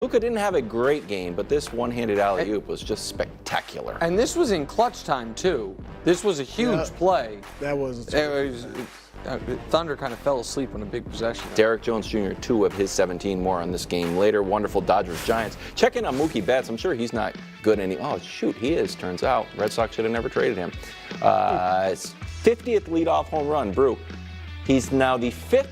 Luka didn't have a great game, but this one-handed alley-oop was just spectacular. And this was in clutch time, too. This was a huge play. That was Thunder kind of fell asleep on a big possession. Derrick Jones Jr., 2 of his 17, more on this game later. Wonderful Dodgers-Giants. Check in on Mookie Betts. I'm sure he's not good oh, shoot, he is, turns out. Red Sox should have never traded him. It's 50th leadoff home run, Brew. He's now the 5th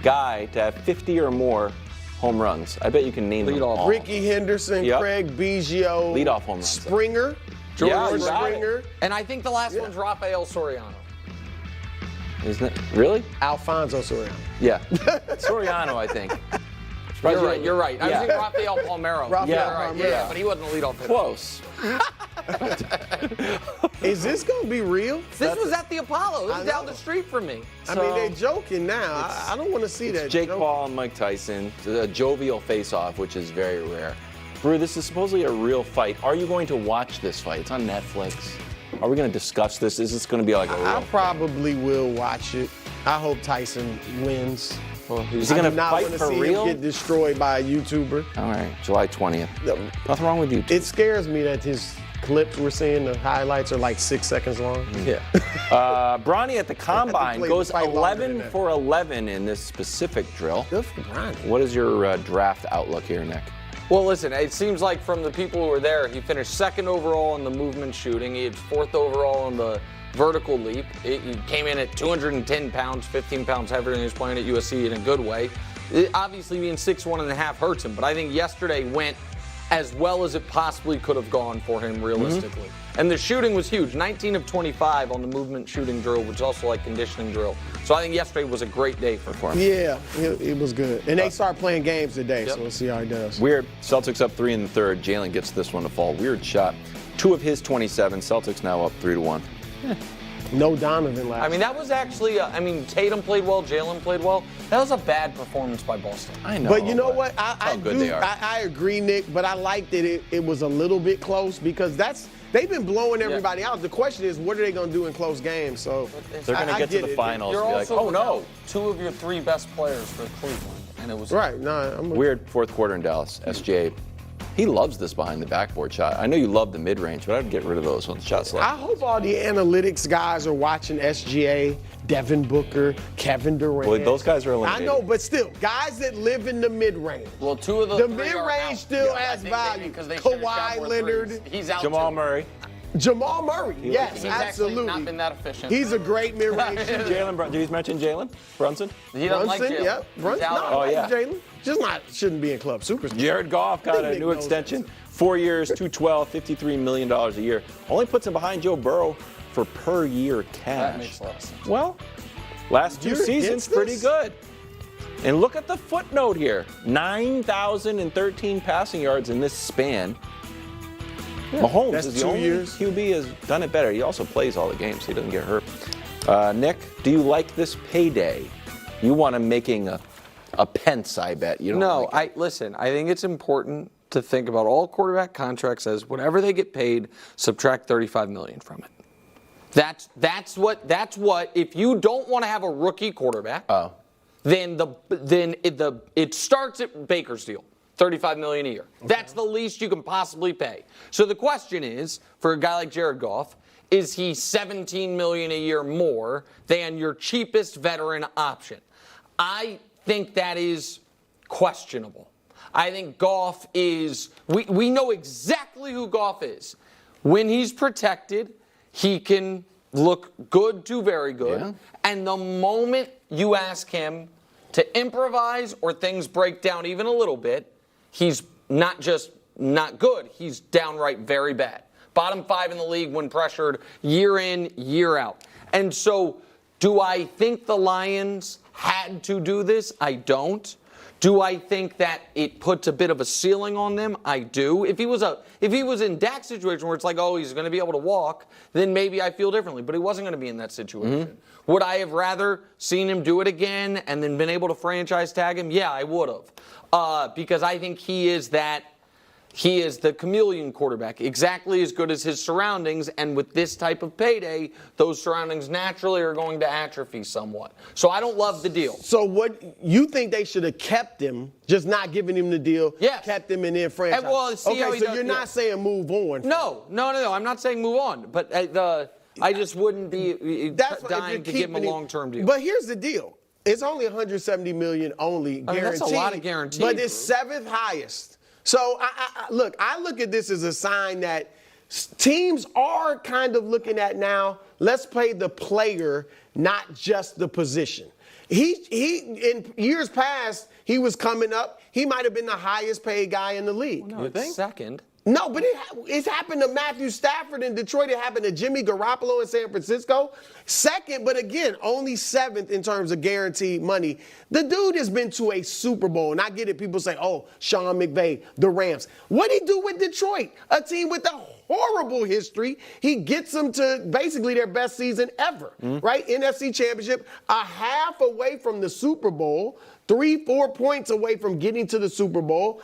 guy to have 50 or more home runs. I bet you can name them all. Ricky Henderson, Craig Biggio, leadoff home runs. Springer, George Springer. And I think the last one's Rafael Soriano. Isn't it? Really? Alfonso Soriano. Yeah. Soriano, I think. You're right. I was thinking Rafael Palmeiro. Yeah, but he wasn't a leadoff hitter. Close. Is this going to be real? This was at the Apollo. It was down the street from me. I mean, they're joking now. I don't want to see that. Jake Paul and Mike Tyson, a jovial face-off, which is very rare. Brew, this is supposedly a real fight. Are you going to watch this fight? It's on Netflix. Are we going to discuss this? Is this going to be like a real I probably will watch it. I hope Tyson wins. Is he going to fight for real? Him get destroyed by a YouTuber. All right, July 20th. Nothing wrong with YouTube. It scares me that his clips we're seeing, the highlights are like 6 seconds long. Yeah. Bronny at the Combine goes 11 for 11 in this specific drill. Good for Bronny. What is your draft outlook here, Nick? Well, listen, it seems like from the people who were there, he finished 2nd overall in the movement shooting. He had 4th overall in the vertical leap. He came in at 210 pounds, 15 pounds heavier than he was playing at USC in a good way. Obviously, being 6'1.5" hurts him, but I think yesterday went as well as it possibly could have gone for him realistically. And the shooting was huge, 19 of 25 on the movement shooting drill, which is also like conditioning drill. So I think yesterday was a great day for him. Yeah, it was good. And they start playing games today, so we'll see how he does. Weird. Celtics up 3 in the third. Jalen gets this one to fall. Weird shot. 2 of his 27. Celtics now up 3-1. No Donovan last. I mean, that was actually, Tatum played well, Jalen played well. That was a bad performance by Boston. I know. But you know what? I agree, Nick, but I like that it was a little bit close because they've been blowing everybody out. The question is, what are they going to do in close games? So they're going to get to the finals You're and be like, also oh no. 2 of your 3 best players for Cleveland. And it was right. Weird fourth quarter in Dallas. SGA. He loves this behind the backboard shot. I know you love the mid-range, but I'd get rid of those when the shots left. I hope all the analytics guys are watching SGA, Devin Booker, Kevin Durant. Well, those guys are eliminated. I know, but still, guys that live in the mid-range. Well, 2 of the mid-range still has value. Kawhi Leonard, he's out. Jamal Murray. Jamal Murray, yes, he's absolutely. Not been that efficient. He's a great mid-range shooter. Did you mention Jalen Brunson? He doesn't like Jalen. Yep. Brunson. Jalen. Just shouldn't be in club superstar. Jared Goff got a new extension. 4 years, $212, $53 million a year. Only puts him behind Joe Burrow for per year cash. That makes a lot of sense. Well, last 2 seasons, pretty good. And look at the footnote here. 9,013 passing yards in this span. Yeah, Mahomes is the only QB has done it better. He also plays all the games, so he doesn't get hurt. Nick, do you like this payday? You want him making a pence, I bet. You don't. No, listen. I think it's important to think about all quarterback contracts as whatever they get paid, subtract $35 million from it. That's what. If you don't want to have a rookie quarterback, then it starts at Baker's deal. $35 million a year. Okay. That's the least you can possibly pay. So the question is, for a guy like Jared Goff, is he $17 million a year more than your cheapest veteran option? I think that is questionable. I think Goff is, we know exactly who Goff is. When he's protected, he can look good to very good. Yeah. And the moment you ask him to improvise or things break down even a little bit, he's not just not good, he's downright very bad. Bottom 5 in the league when pressured year in, year out. And so, do I think the Lions had to do this? I don't. Do I think that it puts a bit of a ceiling on them? I do. If he was in Dak's situation where it's like, oh, he's going to be able to walk, then maybe I feel differently. But he wasn't going to be in that situation. Mm-hmm. Would I have rather seen him do it again and then been able to franchise tag him? Yeah, I would have. Because I think he is that He is the chameleon quarterback, exactly as good as his surroundings, and with this type of payday, those surroundings naturally are going to atrophy somewhat. So I don't love the deal. So what you think they should have kept him, just not giving him the deal, yes. kept him and then franchise? Well, see how he so does, you're not saying move on. No, I'm not saying move on, but I just wouldn't be dying to give him a long-term deal. But here's the deal. It's only $170 million only guaranteed. That's a lot of guaranteed. But it's seventh highest. So, I look at this as a sign that teams are kind of looking at now, let's play the player, not just the position. He in years past, he was coming up. He might have been the highest paid guy in the league. Well, no, it's second. No, but it's happened to Matthew Stafford in Detroit. It happened to Jimmy Garoppolo in San Francisco. Second, but again, only seventh in terms of guaranteed money. The dude has been to a Super Bowl, and I get it. People say, oh, Sean McVay, the Rams. What'd he do with Detroit? A team with a horrible history. He gets them to basically their best season ever, right? NFC Championship, a half away from the Super Bowl, 3-4 points away from getting to the Super Bowl.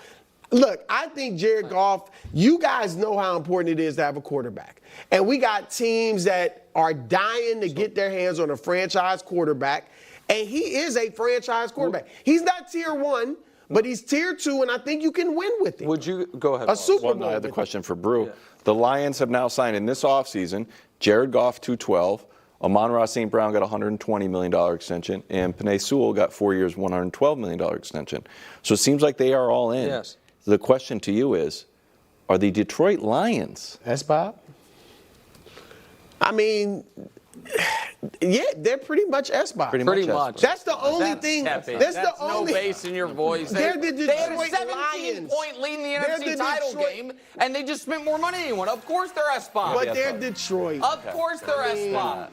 Look, I think Jared Goff, you guys know how important it is to have a quarterback. And we got teams that are dying to get their hands on a franchise quarterback. And he is a franchise quarterback. He's not tier 1, but he's tier 2, and I think you can win with him. Would you go ahead? A Super Bowl. I have the question for Brew. Yeah. The Lions have now signed in this offseason Jared Goff, $212. Amon-Ra St. Brown got a $120 million extension, and Penei Sewell got 4 years, $112 million extension. So it seems like they are all in. Yes. The question to you is, are the Detroit Lions? That's Bob. I mean, yeah, they're pretty much S-Bob. Pretty much. That's the only thing. That's the only. No bass in your voice. They're the Detroit they had a 17-point lead in the NFC title game, and they just spent more money than anyone. Of course they're S-Bob. But they're Detroit. Of course they're S-Bob.